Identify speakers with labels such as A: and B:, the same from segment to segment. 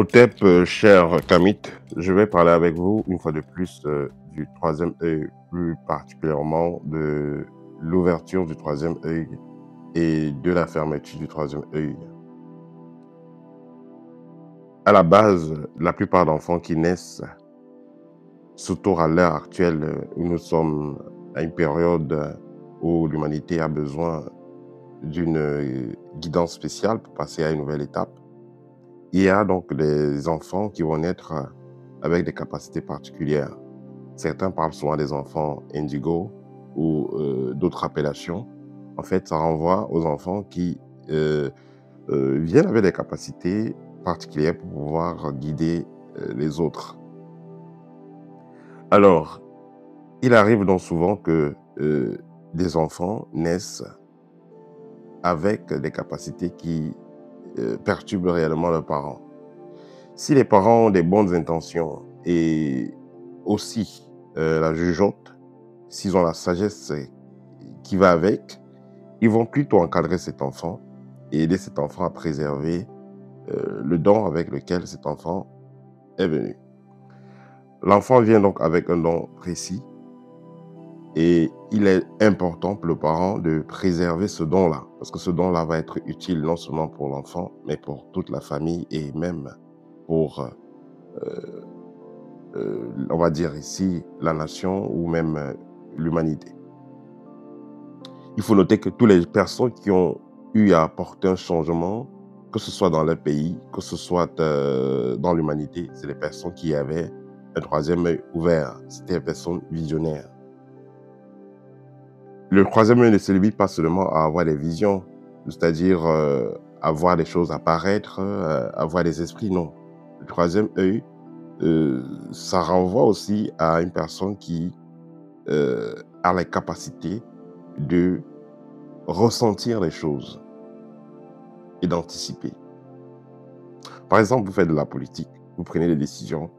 A: Hotep, cher Kamit, je vais parler avec vous une fois de plus du troisième œil, plus particulièrement de l'ouverture du troisième œil et de la fermeture du troisième œil. À la base, la plupart d'enfants qui naissent, surtout à l'heure actuelle où nous sommes à une période où l'humanité a besoin d'une guidance spéciale pour passer à une nouvelle étape, il y a donc des enfants qui vont naître avec des capacités particulières. Certains parlent souvent des enfants indigo ou d'autres appellations. En fait, ça renvoie aux enfants qui viennent avec des capacités particulières pour pouvoir guider les autres. Alors, il arrive donc souvent que des enfants naissent avec des capacités qui perturbent réellement leurs parents. Si les parents ont des bonnes intentions et aussi la jugeote, s'ils ont la sagesse qui va avec, ils vont plutôt encadrer cet enfant et aider cet enfant à préserver le don avec lequel cet enfant est venu. L'enfant vient donc avec un don précis et il est important pour le parent de préserver ce don-là, parce que ce don-là va être utile non seulement pour l'enfant, mais pour toute la famille et même pour, on va dire ici, la nation ou même l'humanité. Il faut noter que toutes les personnes qui ont eu à apporter un changement, que ce soit dans leur pays, que ce soit dans l'humanité, c'est les personnes qui avaient un troisième œil ouvert. C'était les personnes visionnaires. Le troisième œil ne se limite pas seulement à avoir des visions, c'est-à-dire à voir des choses apparaître, avoir des esprits, non. Le troisième œil, ça renvoie aussi à une personne qui a la capacité de ressentir les choses et d'anticiper. Par exemple, vous faites de la politique, vous prenez des décisions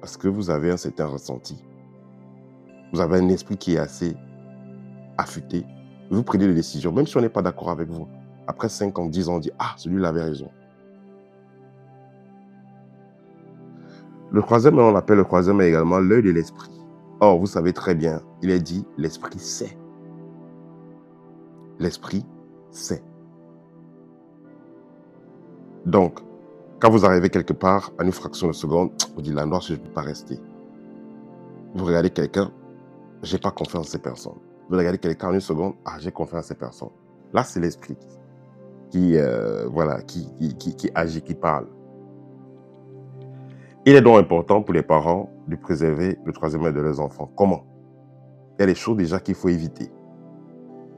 A: parce que vous avez un certain ressenti. Vous avez un esprit qui est assez affûté. Vous prenez des décisions, même si on n'est pas d'accord avec vous. Après 5 ans, 10 ans, on dit « Ah, celui-là avait raison ». Le troisième, on l'appelle le troisième également l'œil de l'esprit. Or, vous savez très bien, il est dit « l'esprit sait ». L'esprit sait. Donc, quand vous arrivez quelque part, en une fraction de seconde, vous dites « la noire, je ne peux pas rester ». Vous regardez quelqu'un, j'ai pas confiance en ces personnes. Vous regardez quelqu'un en une seconde, ah, j'ai confiance en ces personnes. Là, c'est l'esprit qui agit, qui parle. Il est donc important pour les parents de préserver le troisième œil de leurs enfants. Comment? Il y a des choses déjà qu'il faut éviter.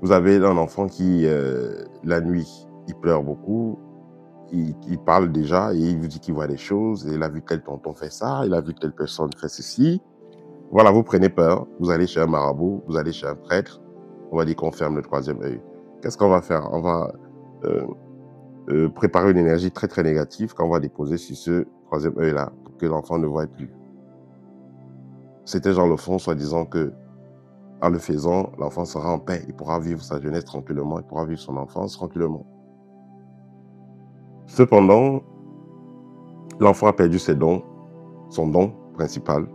A: Vous avez un enfant qui, la nuit, il pleure beaucoup, il parle déjà et il vous dit qu'il voit des choses, et il a vu tel tonton faire ça, il a vu telle personne faire ceci. Voilà, vous prenez peur, vous allez chez un marabout, vous allez chez un prêtre, on va dire qu'on ferme le troisième œil. Qu'est-ce qu'on va faire? On va préparer une énergie très très négative qu'on va déposer sur ce troisième œil-là pour que l'enfant ne voie plus. C'était genre le fond, soi-disant que en le faisant, l'enfant sera en paix, il pourra vivre sa jeunesse tranquillement, il pourra vivre son enfance tranquillement. Cependant, l'enfant a perdu ses dons, son don principal,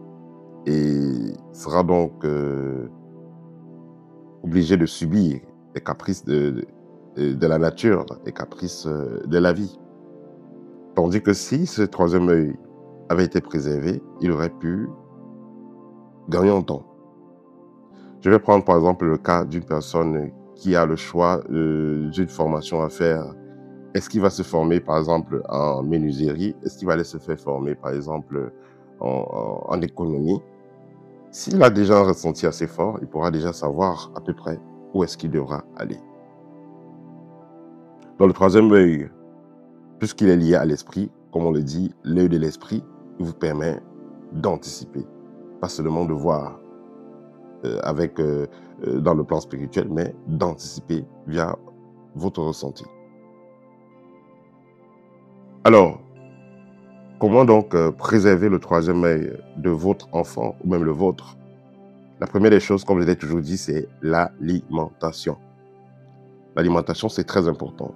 A: et sera donc obligé de subir les caprices de la nature, les caprices de la vie. Tandis que si ce troisième œil avait été préservé, il aurait pu gagner en temps. Je vais prendre par exemple le cas d'une personne qui a le choix d'une formation à faire. Est-ce qu'il va se former par exemple en menuiserie? Est-ce qu'il va aller se faire former par exemple en économie? S'il a déjà un ressenti assez fort, il pourra déjà savoir à peu près où est-ce qu'il devra aller. Dans le troisième œil, puisqu'il est lié à l'esprit, comme on le dit, l'œil de l'esprit vous permet d'anticiper, pas seulement de voir dans le plan spirituel, mais d'anticiper via votre ressenti. Alors, comment donc préserver le troisième œil de votre enfant ou même le vôtre? La première des choses, comme je l'ai toujours dit, c'est l'alimentation. L'alimentation, c'est très important.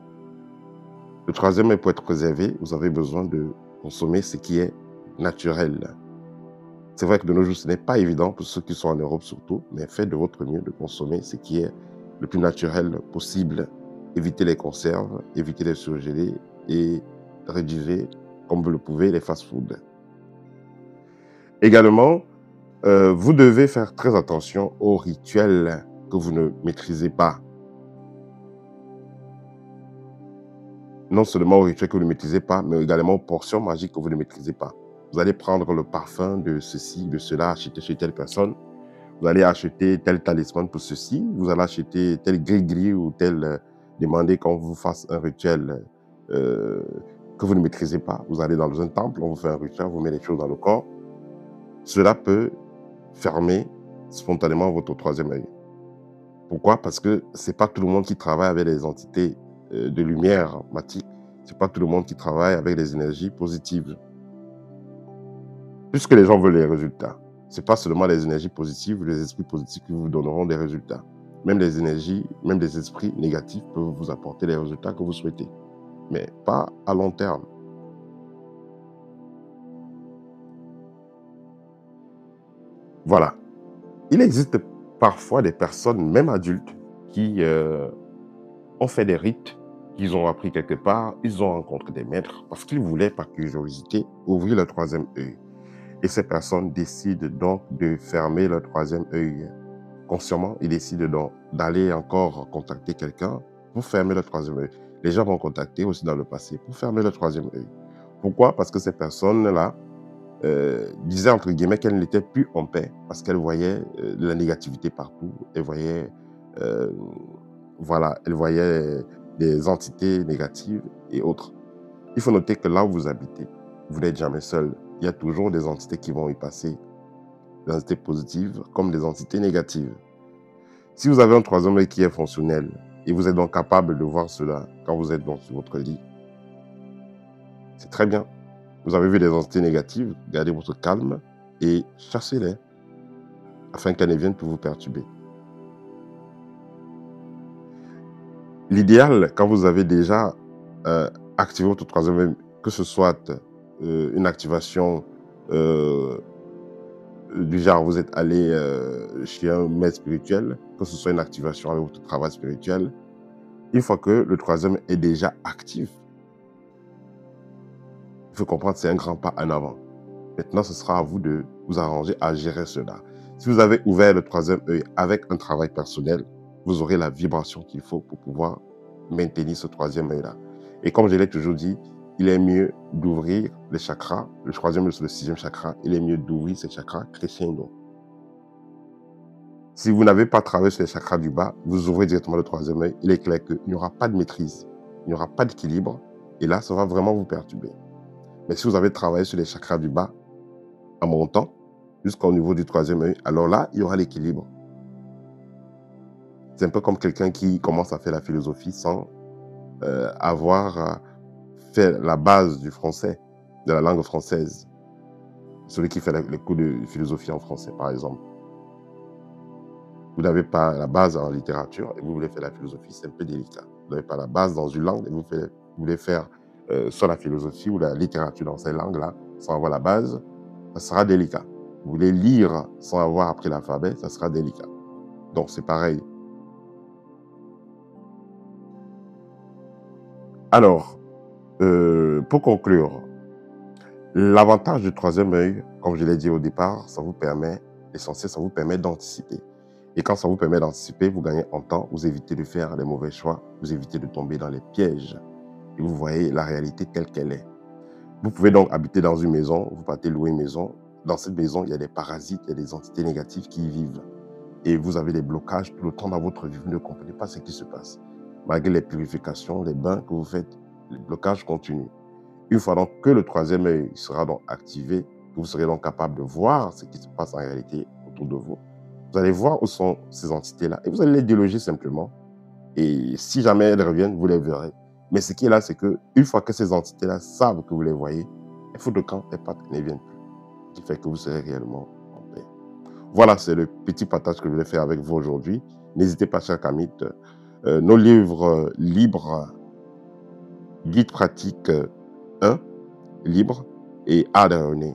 A: Le troisième œil, pour être préservé, vous avez besoin de consommer ce qui est naturel. C'est vrai que de nos jours, ce n'est pas évident pour ceux qui sont en Europe surtout, mais faites de votre mieux de consommer ce qui est le plus naturel possible. Évitez les conserves, évitez les surgelés et réduisez, comme vous le pouvez, les fast-foods. Également, vous devez faire très attention aux rituels que vous ne maîtrisez pas. Non seulement aux rituels que vous ne maîtrisez pas, mais également aux portions magiques que vous ne maîtrisez pas. Vous allez prendre le parfum de ceci, de cela, acheter chez telle personne. Vous allez acheter tel talisman pour ceci. Vous allez acheter tel gris-gris ou tel demander qu'on vous fasse un rituel que vous ne maîtrisez pas. Vous allez dans un temple, on vous fait un rituel, on vous met les choses dans le corps. Cela peut fermer spontanément votre troisième œil. Pourquoi? Parce que c'est pas tout le monde qui travaille avec les entités de lumière matique. C'est pas tout le monde qui travaille avec les énergies positives. Puisque les gens veulent les résultats, c'est pas seulement les énergies positives, les esprits positifs qui vous donneront des résultats. Même les énergies, même des esprits négatifs peuvent vous apporter les résultats que vous souhaitez, mais pas à long terme. Voilà. Il existe parfois des personnes, même adultes, qui ont fait des rites qu'ils ont appris quelque part, ils ont rencontré des maîtres parce qu'ils voulaient, par curiosité, ouvrir le troisième œil. Et ces personnes décident donc de fermer le troisième œil. Consciemment, ils décident donc d'aller encore contacter quelqu'un pour fermer le troisième œil. Les gens vont contacter aussi dans le passé pour fermer le troisième œil. Pourquoi? Parce que ces personnes-là disaient entre guillemets qu'elles n'étaient plus en paix parce qu'elles voyaient de la négativité partout. Elles voyaient, euh, voilà, elles voyaient des entités négatives et autres. Il faut noter que là où vous habitez, vous n'êtes jamais seul. Il y a toujours des entités qui vont y passer, des entités positives comme des entités négatives. Si vous avez un troisième œil qui est fonctionnel et vous êtes donc capable de voir cela quand vous êtes donc sur votre lit, c'est très bien. Vous avez vu des entités négatives, gardez votre calme et chassez-les afin qu'elles ne viennent pour vous perturber. L'idéal, quand vous avez déjà activé votre troisième œil, que ce soit une activation du genre vous êtes allé chez un maître spirituel, que ce soit une activation avec votre travail spirituel, une fois que le troisième est déjà actif, il faut comprendre que c'est un grand pas en avant. Maintenant, ce sera à vous de vous arranger à gérer cela. Si vous avez ouvert le troisième œil avec un travail personnel, vous aurez la vibration qu'il faut pour pouvoir maintenir ce troisième œil-là. Et comme je l'ai toujours dit, il est mieux d'ouvrir les chakras, le troisième œil sur le sixième chakra, il est mieux d'ouvrir ces chakras crescendo. Si vous n'avez pas travaillé sur les chakras du bas, vous ouvrez directement le troisième œil, il est clair qu'il n'y aura pas de maîtrise, il n'y aura pas d'équilibre, et là, ça va vraiment vous perturber. Mais si vous avez travaillé sur les chakras du bas, en montant, jusqu'au niveau du troisième œil, alors là, il y aura l'équilibre. C'est un peu comme quelqu'un qui commence à faire la philosophie sans avoir fait la base du français, de la langue française. Celui qui fait les cours de philosophie en français, par exemple. Vous n'avez pas la base en littérature et vous voulez faire la philosophie, c'est un peu délicat. Vous n'avez pas la base dans une langue et vous voulez faire soit la philosophie ou la littérature dans ces langues-là, sans avoir la base, ça sera délicat. Vous voulez lire sans avoir appris l'alphabet, ça sera délicat. Donc, c'est pareil. Alors, pour conclure, l'avantage du troisième œil, comme je l'ai dit au départ, ça vous permet, l'essentiel, ça vous permet d'anticiper. Et quand ça vous permet d'anticiper, vous gagnez en temps, vous évitez de faire les mauvais choix, vous évitez de tomber dans les pièges. Et vous voyez la réalité telle qu'elle est. Vous pouvez donc habiter dans une maison, vous partez louer une maison. Dans cette maison, il y a des parasites, il y a des entités négatives qui y vivent. Et vous avez des blocages tout le temps dans votre vie, vous ne comprenez pas ce qui se passe. Malgré les purifications, les bains que vous faites, les blocages continuent. Une fois donc que le troisième œil sera donc activé, vous serez donc capable de voir ce qui se passe en réalité autour de vous. Vous allez voir où sont ces entités-là et vous allez les déloger simplement. Et si jamais elles reviennent, vous les verrez. Mais ce qui est là, c'est qu'une fois que ces entités-là savent que vous les voyez, il faut de quand elles partent, elles ne viennent plus. Ce qui fait que vous serez réellement en paix. Voilà, c'est le petit partage que je voulais faire avec vous aujourd'hui. N'hésitez pas, chers Kamit, nos livres libres, guide pratique 1, libre, et AD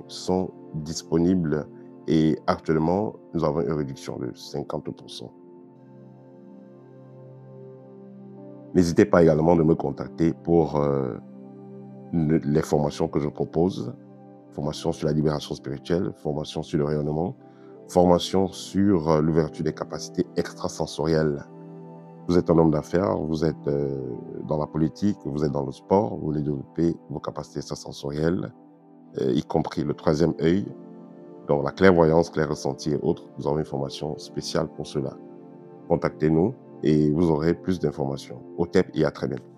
A: sont disponibles et actuellement, nous avons une réduction de 50%. N'hésitez pas également de me contacter pour les formations que je propose, formation sur la libération spirituelle, formation sur le rayonnement, formation sur l'ouverture des capacités extrasensorielles. Vous êtes un homme d'affaires, vous êtes dans la politique, vous êtes dans le sport, vous voulez développer vos capacités extrasensorielles, y compris le troisième œil, donc la clairvoyance, clair ressenti et autres. Nous avons une formation spéciale pour cela. Contactez-nous et vous aurez plus d'informations. Au TEP et à très bientôt.